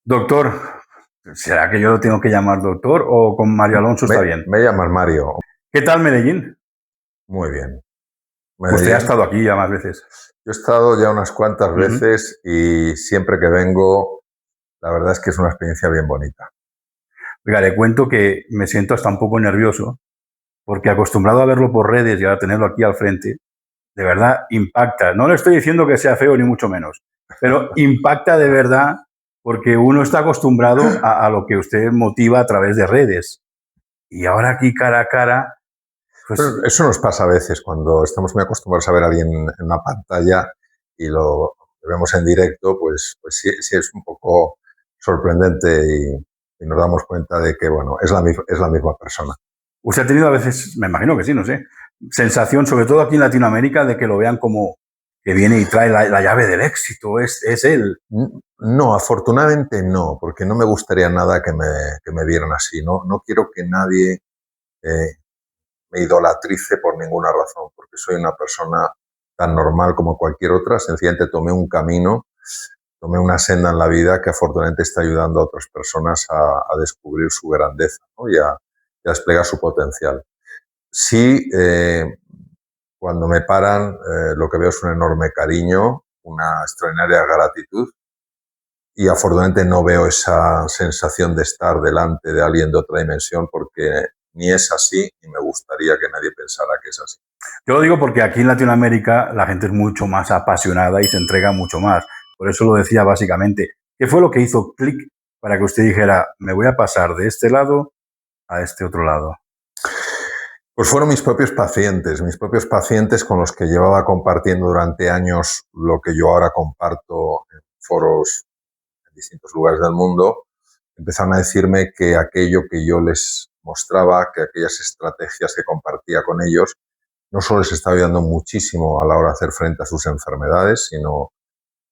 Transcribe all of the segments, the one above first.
Doctor, ¿será que yo lo tengo que llamar doctor o con Mario Alonso está bien? Me llamas Mario. ¿Qué tal Medellín? Muy bien. Usted ha Medellín, estado aquí ya más veces. yo he estado ya unas cuantas Ujú. veces y siempre que vengo, la verdad es que es una experiencia bien bonita. Oiga, le cuento que me siento hasta un poco nervioso porque acostumbrado a verlo por redes y a tenerlo aquí al frente, de verdad impacta. No le estoy diciendo que sea feo ni mucho menos, pero impacta de verdad porque uno está acostumbrado a lo que usted motiva a través de redes. Y ahora aquí cara a cara, pues Pero eso nos pasa a veces cuando estamos muy acostumbrados a ver a alguien en una pantalla y lo vemos en directo, pues sí, sí es un poco sorprendente y nos damos cuenta de que, bueno, es la misma persona. usted ha tenido a veces, me imagino que sí, no sé, sensación, sobre todo aquí en Latinoamérica, de que lo vean como que viene y trae la llave del éxito, es él. No, afortunadamente no, porque no me gustaría nada que me vieran así. No, no quiero que nadie eh, me idolatrice por ninguna razón, porque soy una persona tan normal como cualquier otra, sencillamente tomé un camino, tomé una senda en la vida que afortunadamente está ayudando a otras personas a descubrir su grandeza, ¿no? Y a desplegar su potencial. Sí, cuando me paran, lo que veo es un enorme cariño, una extraordinaria gratitud y afortunadamente no veo esa sensación de estar delante de alguien de otra dimensión porque ni es así ni me gustaría que nadie pensara que es así. Yo lo digo porque aquí en Latinoamérica la gente es mucho más apasionada y se entrega mucho más. Por eso lo decía básicamente. ¿Qué fue lo que hizo clic para que usted dijera, me voy a pasar de este lado a este otro lado? Pues fueron mis propios pacientes con los que llevaba compartiendo durante años lo que yo ahora comparto en foros en distintos lugares del mundo. Empezaron a decirme que aquello que yo les mostraba, que aquellas estrategias que compartía con ellos, no solo les estaba ayudando muchísimo a la hora de hacer frente a sus enfermedades, sino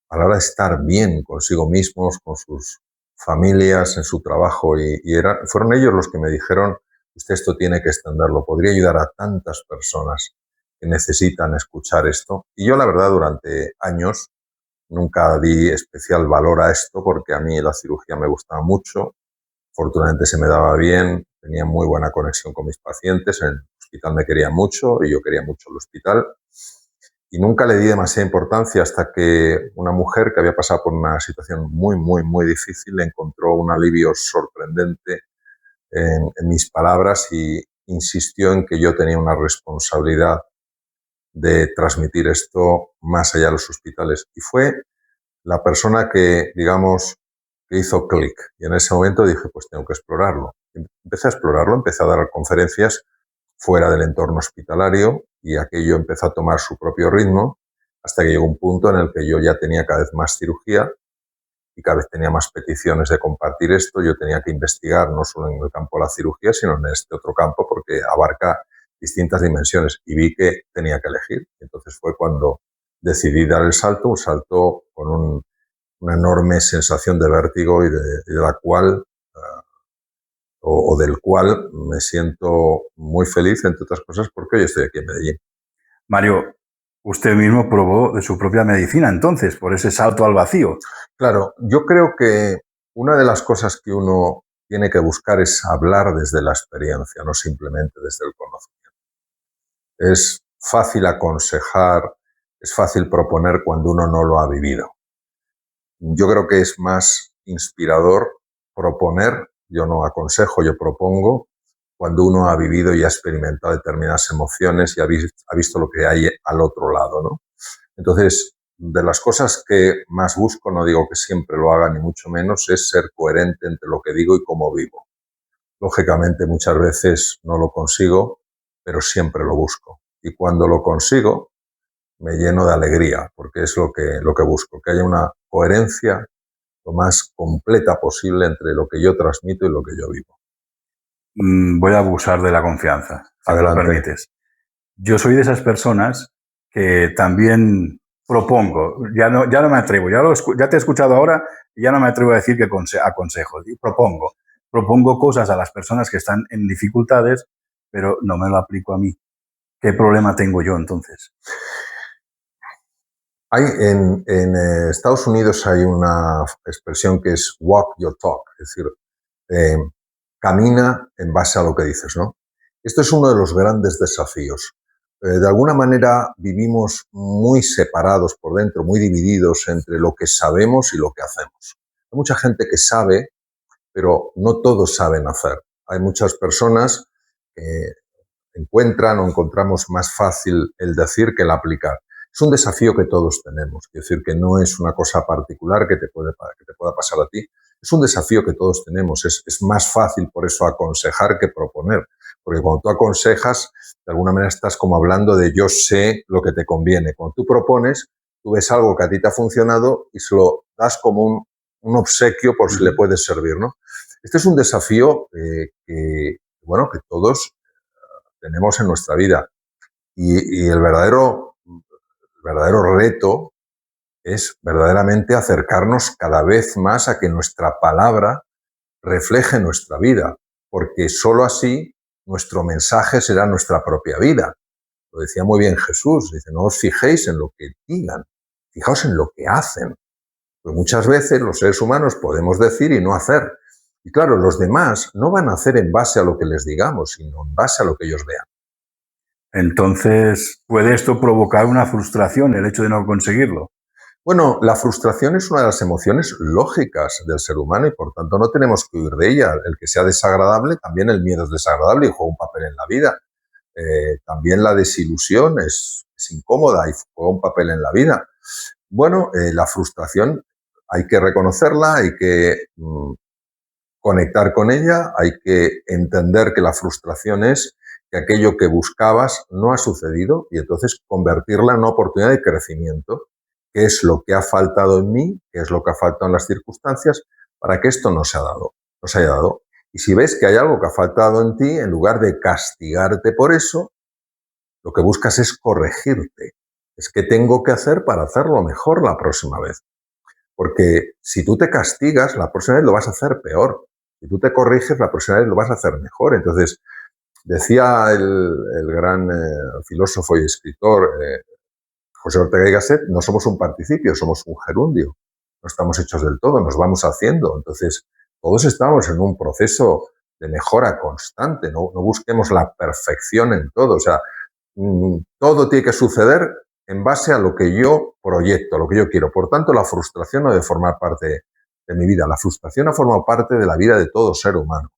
a la hora de estar bien consigo mismos, con sus familias, en su trabajo. Fueron ellos los que me dijeron, usted esto tiene que extenderlo, podría ayudar a tantas personas que necesitan escuchar esto. Y yo, la verdad, durante años nunca di especial valor a esto porque a mí la cirugía me gustaba mucho, afortunadamente se me daba bien, tenía muy buena conexión con mis pacientes, en el hospital me querían mucho y yo quería mucho el hospital y nunca le di demasiada importancia hasta que una mujer que había pasado por una situación muy difícil encontró un alivio sorprendente en mis palabras y insistió en que yo tenía una responsabilidad de transmitir esto más allá de los hospitales. Y fue la persona que, digamos, que hizo clic. Y en ese momento dije, pues tengo que explorarlo. Empecé a explorarlo, empecé a dar conferencias fuera del entorno hospitalario y aquello empezó a tomar su propio ritmo hasta que llegó un punto en el que yo ya tenía cada vez más cirugía y cada vez tenía más peticiones de compartir esto. Yo tenía que investigar no solo en el campo de la cirugía, sino en este otro campo porque abarca distintas dimensiones y vi que tenía que elegir. Entonces fue cuando decidí dar el salto, un salto con una enorme sensación de vértigo y de la cual o del cual me siento muy feliz, entre otras cosas, porque hoy estoy aquí en Medellín. Mario, usted mismo probó de su propia medicina entonces, por ese salto al vacío. Claro, yo creo que una de las cosas que uno tiene que buscar es hablar desde la experiencia, no simplemente desde el conocimiento. Es fácil aconsejar, es fácil proponer cuando uno no lo ha vivido. Yo creo que es más inspirador proponer, yo no aconsejo, yo propongo, cuando uno ha vivido y ha experimentado determinadas emociones y ha visto lo que hay al otro lado, ¿no? Entonces, de las cosas que más busco, no digo que siempre lo haga ni mucho menos, es ser coherente entre lo que digo y cómo vivo. Lógicamente, muchas veces no lo consigo, pero siempre lo busco. Y cuando lo consigo, me lleno de alegría, porque es lo que busco, que haya una coherencia lo más completa posible entre lo que yo transmito y lo que yo vivo. Voy a abusar de la confianza, si me lo Adelante. permites. Yo soy de esas personas que también propongo, ya no me atrevo, ya te he escuchado ahora y ya no me atrevo a decir que aconsejo, propongo cosas a las personas que están en dificultades, pero no me lo aplico a mí. ¿Qué problema tengo yo entonces? Estados Unidos hay una expresión que es walk your talk, es decir, eh, camina en base a lo que dices, ¿no? Esto es uno de los grandes desafíos. De alguna manera vivimos muy separados por dentro, muy divididos entre lo que sabemos y lo que hacemos. Hay mucha gente que sabe, pero no todos saben hacer. Hay muchas personas que encuentran o encontramos más fácil el decir que el aplicar. Es un desafío que todos tenemos, es decir, que no es una cosa particular que te pueda pasar a ti. Es un desafío que todos tenemos. Es más fácil, por eso, aconsejar que proponer. Porque cuando tú aconsejas, de alguna manera estás como hablando de yo sé lo que te conviene. Cuando tú propones, tú ves algo que a ti te ha funcionado y se lo das como un obsequio por si le puede servir, ¿no? Este es un desafío bueno, que todos tenemos en nuestra vida. Y el verdadero reto es verdaderamente acercarnos cada vez más a que nuestra palabra refleje nuestra vida, porque sólo así nuestro mensaje será nuestra propia vida. Lo decía muy bien Jesús, dice, no os fijéis en lo que digan, fijaos en lo que hacen. Pues muchas veces los seres humanos podemos decir y no hacer. Y claro, los demás no van a hacer en base a lo que les digamos, sino en base a lo que ellos vean. Entonces, ¿puede esto provocar una frustración, el hecho de no conseguirlo? Bueno, la frustración es una de las emociones lógicas del ser humano y por tanto no tenemos que huir de ella. El que sea desagradable, también el miedo es desagradable y juega un papel en la vida. También la desilusión es incómoda y juega un papel en la vida. Bueno, la frustración hay que reconocerla, hay que conectar con ella, hay que entender que la frustración es que aquello que buscabas no ha sucedido y entonces convertirla en una oportunidad de crecimiento. ¿Qué es lo que ha faltado en mí? ¿Qué es lo que ha faltado en las circunstancias para que esto no se haya dado? Y si ves que hay algo que ha faltado en ti, en lugar de castigarte por eso, lo que buscas es corregirte. Es que tengo que hacer para hacerlo mejor la próxima vez. Porque si tú te castigas, la próxima vez lo vas a hacer peor. Si tú te corriges, la próxima vez lo vas a hacer mejor. Entonces, decía el gran filósofo y escritor José Ortega y Gasset, no somos un participio, somos un gerundio. No estamos hechos del todo, nos vamos haciendo. Entonces, todos estamos en un proceso de mejora constante. No busquemos la perfección en todo. O sea, todo tiene que suceder en base a lo que yo proyecto, a lo que yo quiero. Por tanto, la frustración no debe formar parte de mi vida. La frustración ha formado parte de la vida de todo ser humano.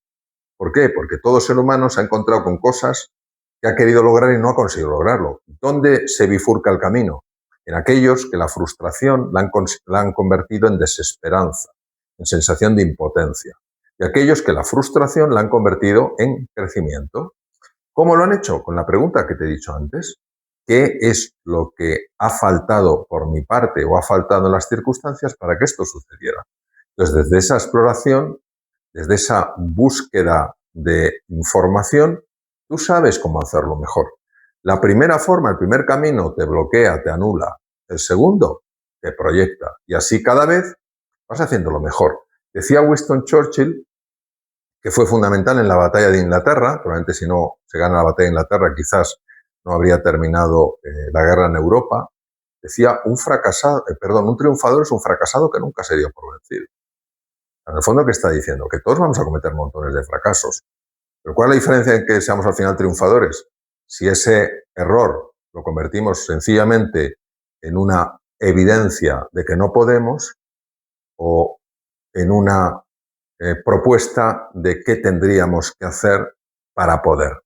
¿Por qué? Porque todo ser humano se ha encontrado con cosas que ha querido lograr y no ha conseguido lograrlo. ¿Dónde se bifurca el camino? En aquellos que la frustración la han convertido en desesperanza, en sensación de impotencia. Y aquellos que la frustración la han convertido en crecimiento. ¿Cómo lo han hecho? Con la pregunta que te he dicho antes. ¿Qué es lo que ha faltado por mi parte o ha faltado en las circunstancias para que esto sucediera? Entonces, desde esa exploración, desde esa búsqueda de información, tú sabes cómo hacerlo mejor. La primera forma, el primer camino te bloquea, te anula. El segundo te proyecta. Y así cada vez vas haciéndolo mejor. Decía Winston Churchill, que fue fundamental en la batalla de Inglaterra, probablemente si no se gana la batalla de Inglaterra quizás no habría terminado la guerra en Europa, decía, un triunfador es un fracasado que nunca se dio por vencido. En el fondo, ¿qué está diciendo? Que todos vamos a cometer montones de fracasos. Pero ¿cuál es la diferencia en que seamos al final triunfadores? Si ese error lo convertimos sencillamente en una evidencia de que no podemos o en una propuesta de qué tendríamos que hacer para poder.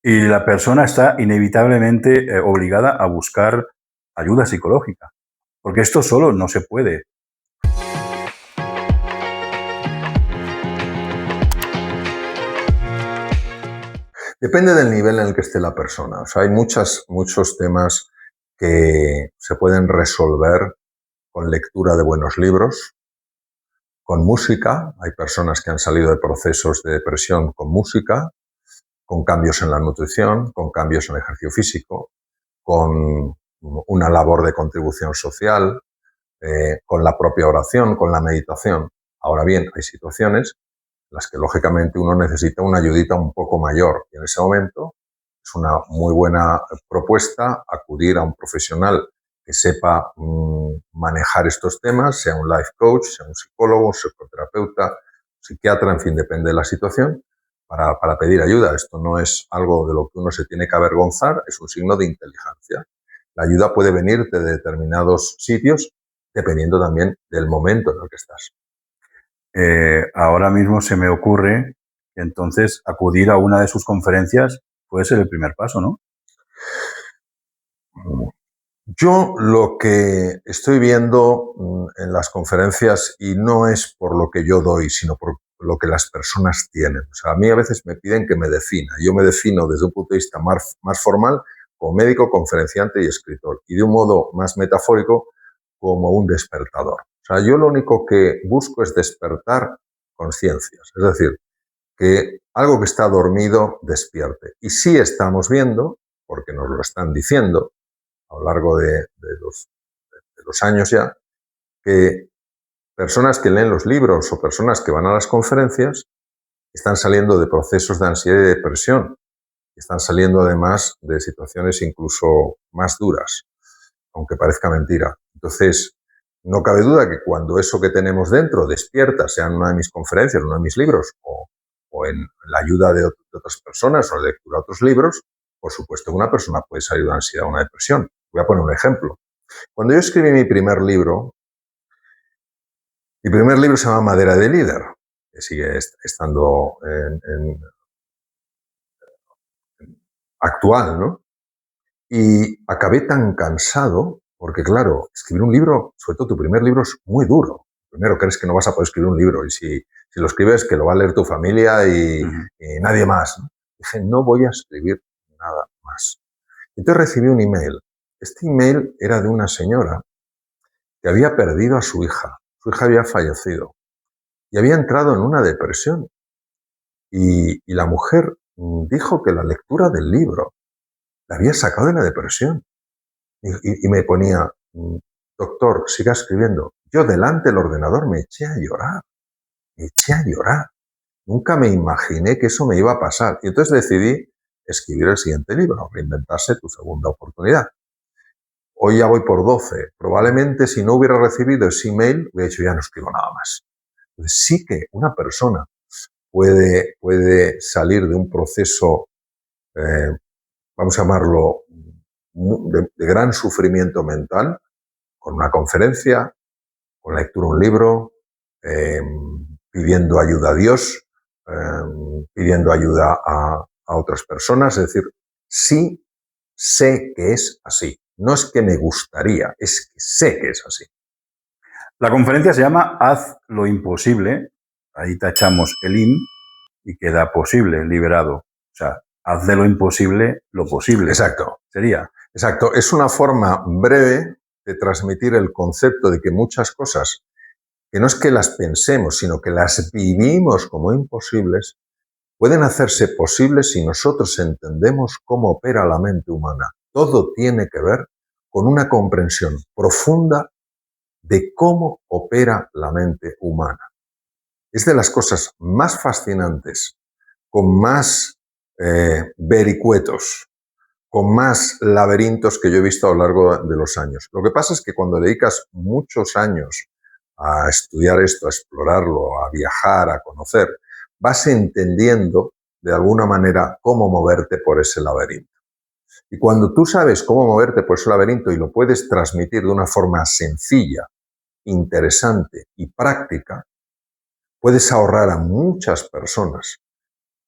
Y la persona está inevitablemente obligada a buscar ayuda psicológica, porque esto solo no se puede. Depende del nivel en el que esté la persona. O sea, hay muchos temas que se pueden resolver con lectura de buenos libros, con música. Hay personas que han salido de procesos de depresión con música, con cambios en la nutrición, con cambios en el ejercicio físico, con una labor de contribución social, con la propia oración, con la meditación. Ahora bien, hay situaciones en las que lógicamente uno necesita una ayudita un poco mayor y en ese momento es una muy buena propuesta acudir a un profesional que sepa manejar estos temas, sea un life coach, sea un psicólogo, un psicoterapeuta, un psiquiatra, en fin, depende de la situación, para pedir ayuda. Esto no es algo de lo que uno se tiene que avergonzar, es un signo de inteligencia. La ayuda puede venir de determinados sitios, dependiendo también del momento en el que estás. Ahora mismo se me ocurre que entonces acudir a una de sus conferencias puede ser el primer paso, ¿no? Yo lo que estoy viendo en las conferencias, y no es por lo que yo doy, sino por lo que las personas tienen. O sea, a mí a veces me piden que me defina. Yo me defino desde un punto de vista más formal como médico, conferenciante y escritor, y de un modo más metafórico como un despertador. O sea, yo lo único que busco es despertar conciencias, es decir, que algo que está dormido despierte. Y sí estamos viendo, porque nos lo están diciendo a lo largo de los años ya, que personas que leen los libros o personas que van a las conferencias están saliendo de procesos de ansiedad y depresión, están saliendo además de situaciones incluso más duras, aunque parezca mentira. Entonces, no cabe duda que cuando eso que tenemos dentro despierta, sea en una de mis conferencias, en uno de mis libros, o en la ayuda de otras personas o la lectura de otros libros, por supuesto que una persona puede salir de una ansiedad o una depresión. Voy a poner un ejemplo. Cuando yo escribí mi primer libro se llama Madera de Líder, que sigue estando actual, ¿no? Y acabé tan cansado, porque claro, escribir un libro, sobre todo tu primer libro, es muy duro. Primero crees que no vas a poder escribir un libro, y si lo escribes, que lo va a leer tu familia y nadie más, ¿no? Dije, no voy a escribir nada más. Entonces recibí un email. Este email era de una señora que había perdido a su hija. Su hija había fallecido y había entrado en una depresión. Y la mujer dijo que la lectura del libro la había sacado de la depresión. Y me ponía, doctor, siga escribiendo. Yo delante del ordenador me eché a llorar. Me eché a llorar. Nunca me imaginé que eso me iba a pasar. Y entonces decidí escribir el siguiente libro, Reinventarse tu segunda oportunidad. Hoy ya voy por 12. Probablemente si no hubiera recibido ese email, hubiera dicho, ya no escribo nada más. Entonces sí que una persona puede salir de un proceso, vamos a llamarlo, de gran sufrimiento mental, con una conferencia, con la lectura de un libro, pidiendo ayuda a Dios, pidiendo ayuda a otras personas. Es decir, sí sé que es así. No es que me gustaría, es que sé que es así. La conferencia se llama Haz lo imposible. Ahí tachamos el in y queda posible, liberado. O sea, haz de lo imposible lo posible. Exacto. Sería. Exacto. Es una forma breve de transmitir el concepto de que muchas cosas, que no es que las pensemos, sino que las vivimos como imposibles, pueden hacerse posibles si nosotros entendemos cómo opera la mente humana. Todo tiene que ver con una comprensión profunda de cómo opera la mente humana. Es de las cosas más fascinantes, con más vericuetos, con más laberintos que yo he visto a lo largo de los años. Lo que pasa es que cuando dedicas muchos años a estudiar esto, a explorarlo, a viajar, a conocer, vas entendiendo de alguna manera cómo moverte por ese laberinto. Y cuando tú sabes cómo moverte por ese laberinto y lo puedes transmitir de una forma sencilla, interesante y práctica, puedes ahorrar a muchas personas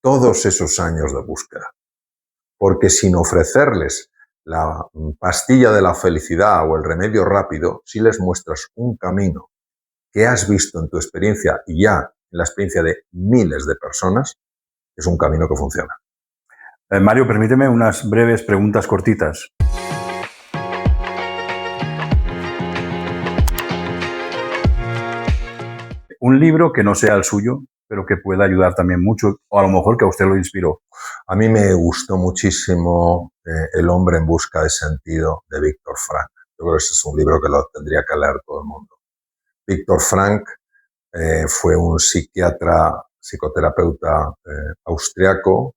todos esos años de búsqueda. Porque sin ofrecerles la pastilla de la felicidad o el remedio rápido, si les muestras un camino que has visto en tu experiencia y ya en la experiencia de miles de personas, es un camino que funciona. Mario, permíteme unas breves preguntas cortitas. Un libro que no sea el suyo, pero que pueda ayudar también mucho, o a lo mejor que a usted lo inspiró. A mí me gustó muchísimo El hombre en busca de sentido, de Viktor Frankl. Yo creo que ese es un libro que lo tendría que leer todo el mundo. Viktor Frankl fue un psiquiatra, psicoterapeuta austriaco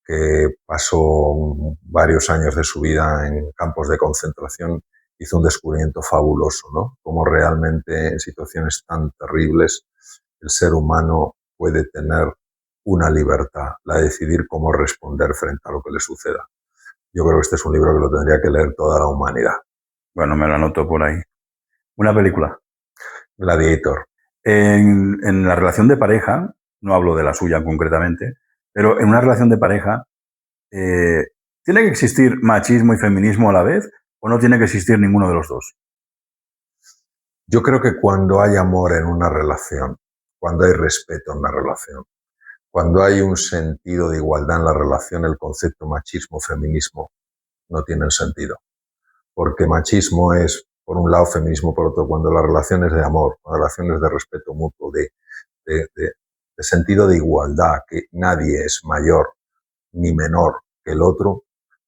que pasó varios años de su vida en campos de concentración hizo un descubrimiento fabuloso, ¿no? Cómo realmente en situaciones tan terribles el ser humano puede tener una libertad, la de decidir cómo responder frente a lo que le suceda. Yo creo que este es un libro que lo tendría que leer toda la humanidad. Bueno, me lo anoto por ahí. Una película. Gladiator. En la relación de pareja, no hablo de la suya concretamente, pero en una relación de pareja, ¿tiene que existir machismo y feminismo a la vez o no tiene que existir ninguno de los dos? Yo creo que cuando hay amor en una relación, cuando hay respeto en una relación, cuando hay un sentido de igualdad en la relación, el concepto machismo-feminismo no tienen sentido. Porque machismo es, por un lado, feminismo por otro, cuando la relación es de amor, cuando la relación es de respeto mutuo, de sentido de igualdad, que nadie es mayor ni menor que el otro.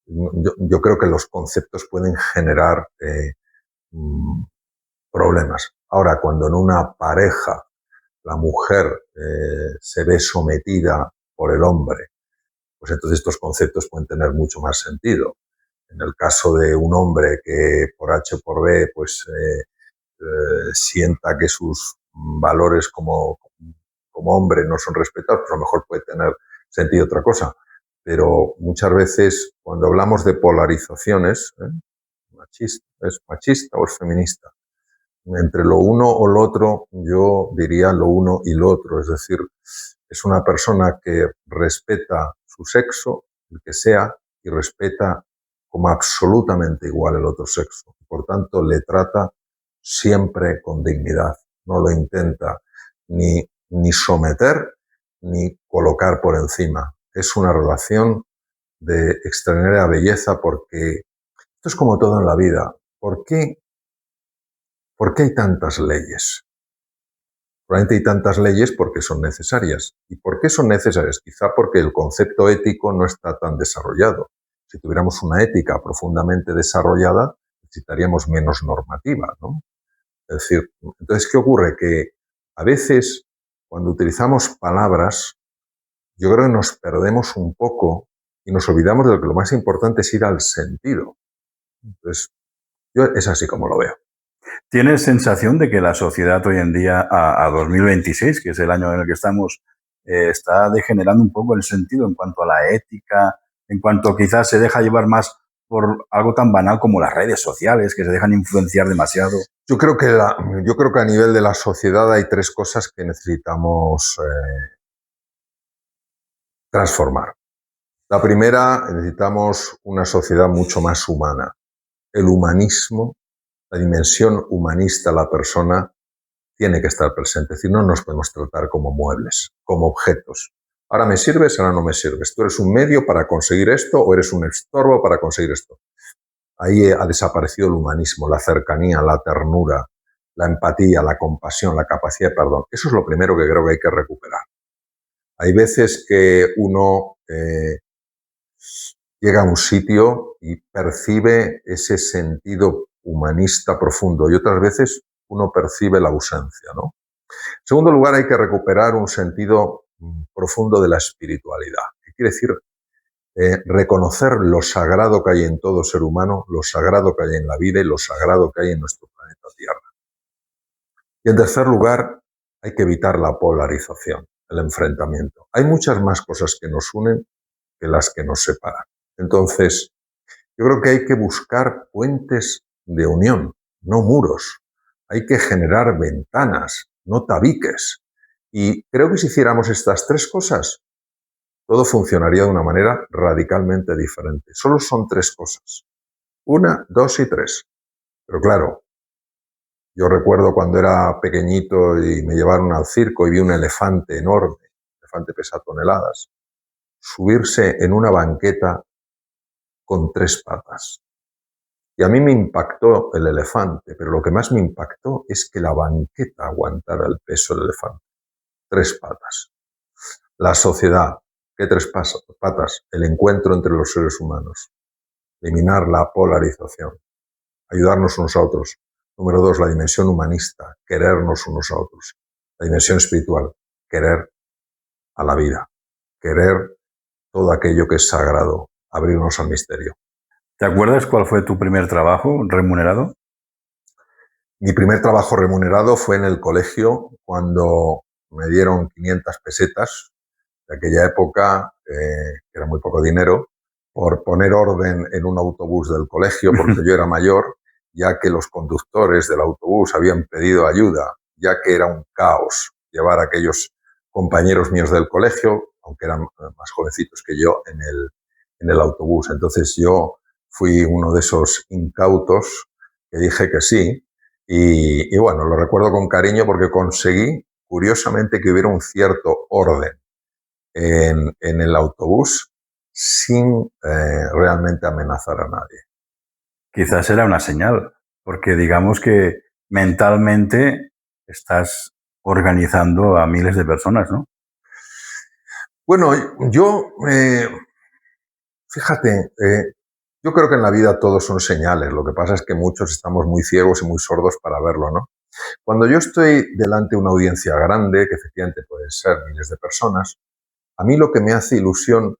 Yo creo que los conceptos pueden generar problemas. Ahora, cuando en una pareja la mujer se ve sometida por el hombre, pues entonces estos conceptos pueden tener mucho más sentido. En el caso de un hombre que por H o por B pues, sienta que sus valores como hombre no son respetados, pues a lo mejor puede tener sentido otra cosa. Pero muchas veces cuando hablamos de polarizaciones, ¿es machista o es feminista? Entre lo uno o lo otro, yo diría lo uno y lo otro. Es decir, es una persona que respeta su sexo, el que sea, y respeta como absolutamente igual el otro sexo. Por tanto, le trata siempre con dignidad. No lo intenta ni someter ni colocar por encima. Es una relación de extraordinaria belleza porque esto es como todo en la vida. ¿Por qué hay tantas leyes? Probablemente hay tantas leyes porque son necesarias. ¿Y por qué son necesarias? Quizá porque el concepto ético no está tan desarrollado. Si tuviéramos una ética profundamente desarrollada, necesitaríamos menos normativa, ¿no? Es decir, entonces, ¿qué ocurre? Que a veces, cuando utilizamos palabras, yo creo que nos perdemos un poco y nos olvidamos de lo que lo más importante es ir al sentido. Entonces, yo es así como lo veo. ¿Tienes sensación de que la sociedad hoy en día, a 2026, que es el año en el que estamos, está degenerando un poco el sentido en cuanto a la ética, en cuanto quizás se deja llevar más por algo tan banal como las redes sociales, que se dejan influenciar demasiado? Yo creo que a nivel de la sociedad hay tres cosas que necesitamos transformar. La primera, necesitamos una sociedad mucho más humana. El humanismo, la dimensión humanista de la persona tiene que estar presente. Es decir, no nos podemos tratar como muebles, como objetos. Ahora me sirves, ahora no me sirves. Tú eres un medio para conseguir esto o eres un estorbo para conseguir esto. Ahí ha desaparecido el humanismo, la cercanía, la ternura, la empatía, la compasión, la capacidad de perdón. Eso es lo primero que creo que hay que recuperar. Hay veces que uno llega a un sitio y percibe ese sentido humanista profundo y otras veces uno percibe la ausencia, ¿no? En segundo lugar, hay que recuperar un sentido profundo de la espiritualidad. ¿Qué quiere decir? Reconocer lo sagrado que hay en todo ser humano, lo sagrado que hay en la vida y lo sagrado que hay en nuestro planeta Tierra. Y en tercer lugar, hay que evitar la polarización, el enfrentamiento. Hay muchas más cosas que nos unen que las que nos separan. Entonces, yo creo que hay que buscar puentes de unión, no muros. Hay que generar ventanas, no tabiques. Y creo que si hiciéramos estas tres cosas, todo funcionaría de una manera radicalmente diferente. Solo son tres cosas. 1, 2 y 3. Pero claro, yo recuerdo cuando era pequeñito y me llevaron al circo y vi un elefante enorme, el elefante pesa toneladas, subirse en una banqueta con 3 patas. Y a mí me impactó el elefante, pero lo que más me impactó es que la banqueta aguantara el peso del elefante. 3 patas. La sociedad, ¿qué 3 patas? El encuentro entre los seres humanos. Eliminar la polarización. Ayudarnos unos a otros. Número 2, la dimensión humanista. Querernos unos a otros. La dimensión espiritual. Querer a la vida. Querer todo aquello que es sagrado. Abrirnos al misterio. ¿Te acuerdas cuál fue tu primer trabajo remunerado? Mi primer trabajo remunerado fue en el colegio, cuando me dieron 500 pesetas de aquella época, que era muy poco dinero, por poner orden en un autobús del colegio, porque yo era mayor, ya que los conductores del autobús habían pedido ayuda, ya que era un caos llevar a aquellos compañeros míos del colegio, aunque eran más jovencitos que yo, en el autobús. Entonces yo fui uno de esos incautos que dije que sí, y bueno, lo recuerdo con cariño porque conseguí, curiosamente, que hubiera un cierto orden en el autobús sin realmente amenazar a nadie. Quizás era una señal, porque digamos que mentalmente estás organizando a miles de personas, ¿no? Bueno, yo, fíjate, yo creo que en la vida todos son señales. Lo que pasa es que muchos estamos muy ciegos y muy sordos para verlo, ¿no? Cuando yo estoy delante de una audiencia grande, que efectivamente pueden ser miles de personas, a mí lo que me hace ilusión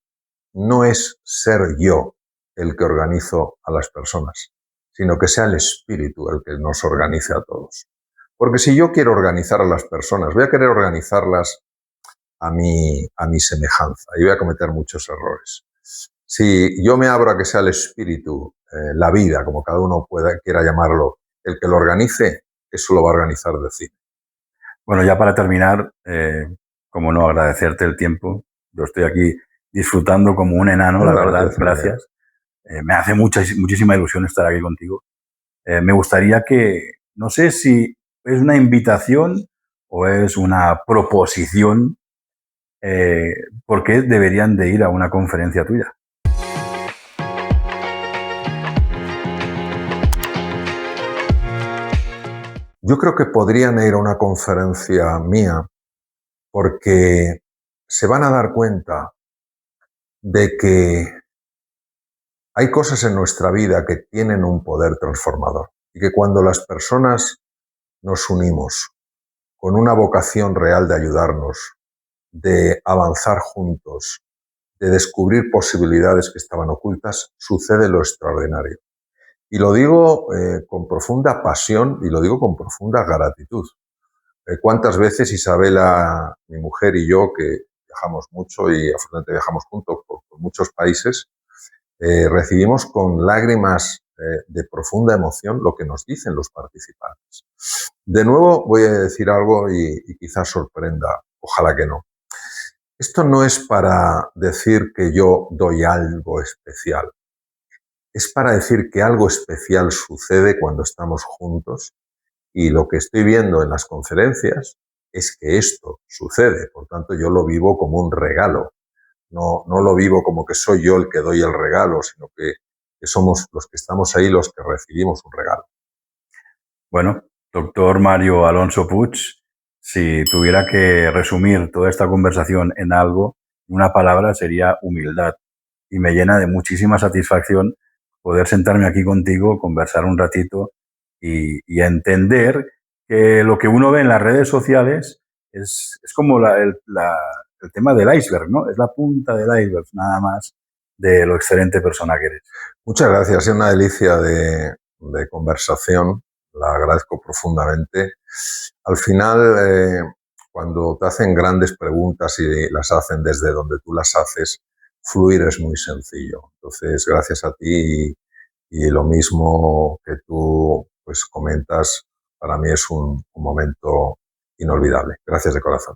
no es ser yo el que organizo a las personas, sino que sea el espíritu el que nos organice a todos. Porque si yo quiero organizar a las personas, voy a querer organizarlas a mi semejanza y voy a cometer muchos errores. Si yo me abro a que sea el espíritu, la vida, como cada uno quiera llamarlo, el que lo organice, eso lo va a organizar de cine. Bueno, ya para terminar, como no agradecerte el tiempo, yo estoy aquí disfrutando como un enano, la verdad, gracias. Me hace muchísima ilusión estar aquí contigo. Me gustaría que, no sé si es una invitación o es una proposición, ¿por qué deberían de ir a una conferencia tuya? Yo creo que podrían ir a una conferencia mía porque se van a dar cuenta de que hay cosas en nuestra vida que tienen un poder transformador y que cuando las personas nos unimos con una vocación real de ayudarnos, de avanzar juntos, de descubrir posibilidades que estaban ocultas, sucede lo extraordinario. Y lo digo con profunda pasión y lo digo con profunda gratitud. ¿Cuántas veces Isabela, mi mujer y yo, que viajamos mucho y afortunadamente viajamos juntos por muchos países, recibimos con lágrimas de profunda emoción lo que nos dicen los participantes? De nuevo voy a decir algo y quizás sorprenda, ojalá que no. Esto no es para decir que yo doy algo especial, es para decir que algo especial sucede cuando estamos juntos y lo que estoy viendo en las conferencias es que esto sucede, por tanto yo lo vivo como un regalo. No lo vivo como que soy yo el que doy el regalo, sino que somos los que estamos ahí los que recibimos un regalo. Bueno, doctor Mario Alonso Puig, si tuviera que resumir toda esta conversación en algo, una palabra sería humildad. Y me llena de muchísima satisfacción poder sentarme aquí contigo, conversar un ratito y entender que lo que uno ve en las redes sociales es como el tema del iceberg, ¿no? Es la punta del iceberg, nada más, de lo excelente persona que eres. Muchas gracias, ha sido una delicia de conversación, la agradezco profundamente. Al final, cuando te hacen grandes preguntas y las hacen desde donde tú las haces, fluir es muy sencillo. Entonces, gracias a ti y lo mismo que tú pues comentas, para mí es un momento inolvidable. Gracias de corazón.